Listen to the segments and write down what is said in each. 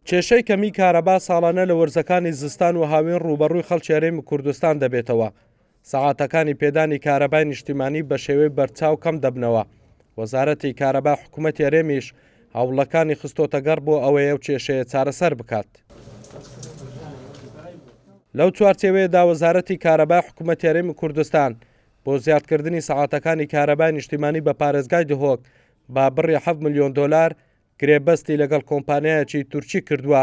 کێشەی کەمی کارەبا ساڵانە لە وەرزەکانی زستان و هاوێن ڕوبەڕووی خەڵکی هەرێمی کوردستان دەبێتەوە. سەعاتەکانی پێدانی کارەبای نیشتیمانی بە شێوەی بەرچاو کەم دەبنەوە. وەزارەتی کارەبا حکوومەتی هەرێمیش هەوڵەکانی خستۆتە گەڕ بۆ ئەوەیە و کێشەیە چارەسەر بکات. لەو چوارچێوەیەدا وەزارەتی کارەبای حکوومەتی هەرێمی کوردستان بۆ زیادکردنی سەعاتەکانی کارەبای نیشتیمانی بە پارێزگای دهۆک با بڕی 7 ملیۆن دۆلار گرێبەستی لەگەڵ کۆمپانیایەکی تورکی کردووە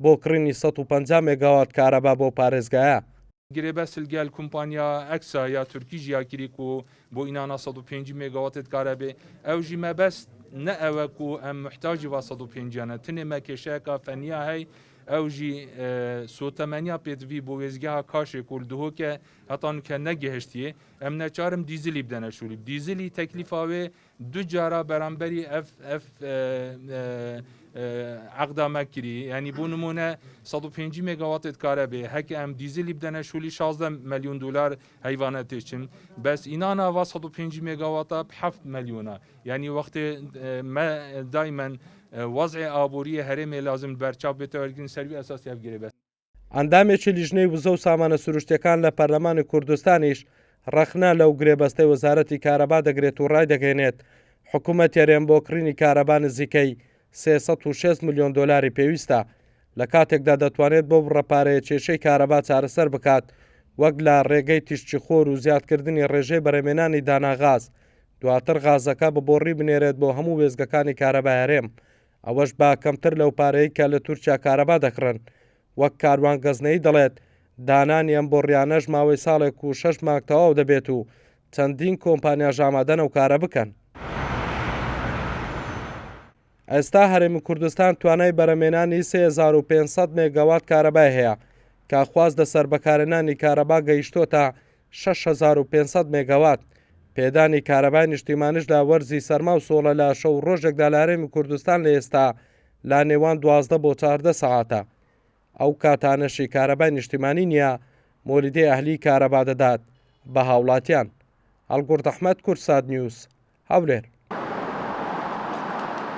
بۆ کڕینی 150 مێگاوات کارەبا بۆ پارێزگایە. گرێبەست گەل کۆمپانیا ئەکسا یا تورکی ژیاکیریک و بۆ ئینانا 105 مێگاواتت کارەبێ ئەوژی مەبەست نە ئەوەک و ئەم محتاجی وا 150 تنێ مەکێشەیەکە فەنیا هەی ئەوژی سۆتەمەنیا پێتوی بۆ وێزگەها کاشێک و دهۆکە هەتان کە نەگەهشتیە ئەم نەچارم دیزلی بدەنە شووری دیزلی تەکلیفاوێ دو جارە بەرامبەری ئەف عقدا کردی یعنی بۆ نمونە 150 مێگاواتت کارەبێ هەکە ئەم دیزلی بدەنە شوولی 16 ملیۆن دلار هەیوانە تێچن بەس ئیناناوا 150 مێگاواتە 7 ملیۆنە یعنی وەختێ دایمەن وەزعی ئابووری هەرێمێ لازم بەرچاو بێتەوەگرین سەروی ئەساسی هەفگرێبێت. ئەندامێکی لیژنەی وزە و سامانە سروشتەکان لە پەرلەمانی کوردستانیش ڕەخنا لەو گرێبەستەی وەزارەتی کارەبا دەگرێت و ڕای دەگەێنێت حکوومەتی هەرێم بۆ کڕینی کارەبا نزیکەی 306 ملیۆن دۆلاری پێویستە لە کاتێکدا دەتوانێت بۆ بڕەپارەیە کێشەی کارەبا چارەسەر بکات وەک لە ڕێگەی تیشتی خۆر و زیادکردنی ڕێژەی بەرەمێنانی داناغاز دواتر غازەکە ببۆڕی بنێرێت بۆ هەموو وێزگەکانی کارەبا هەرێم ئەوەش با کەمتر لەو پارەی کە لە تورکیا کارەبا دەکڕن وەک کاروان گەزنەی دەڵێت دانانی ئەم بۆڕیانەش ماوەی ساڵێک و 6 مانگ تەواو دەبێت و چەندین کۆمپانیا ژامادەنە و کارە بکەن. ئێستا هەرێمی کوردستان توانای بەرەمێنانی 3500 مێگاوات کارەبای هەیە کە خواز لەسەر بەکارهێنانی کارەبا گەیشتۆتە 6500 مێگاوات. پێدانی کارەبای نیشتیمانیش لە وەرزی سەرما و سۆڵە لە شەو ڕۆژێکدا لە هەرێمی کوردستان لە ئێستا لا نێوان 12 بۆ 14 سەعاتە. ئەو کاتانەشی کارەبای نیشتیمانی نییە مۆلیدەی ئەهلی کارەبا دەدات بە هاوڵاتیان. هەڵگورد ئەحمەد کورسات نیوز هەولێر.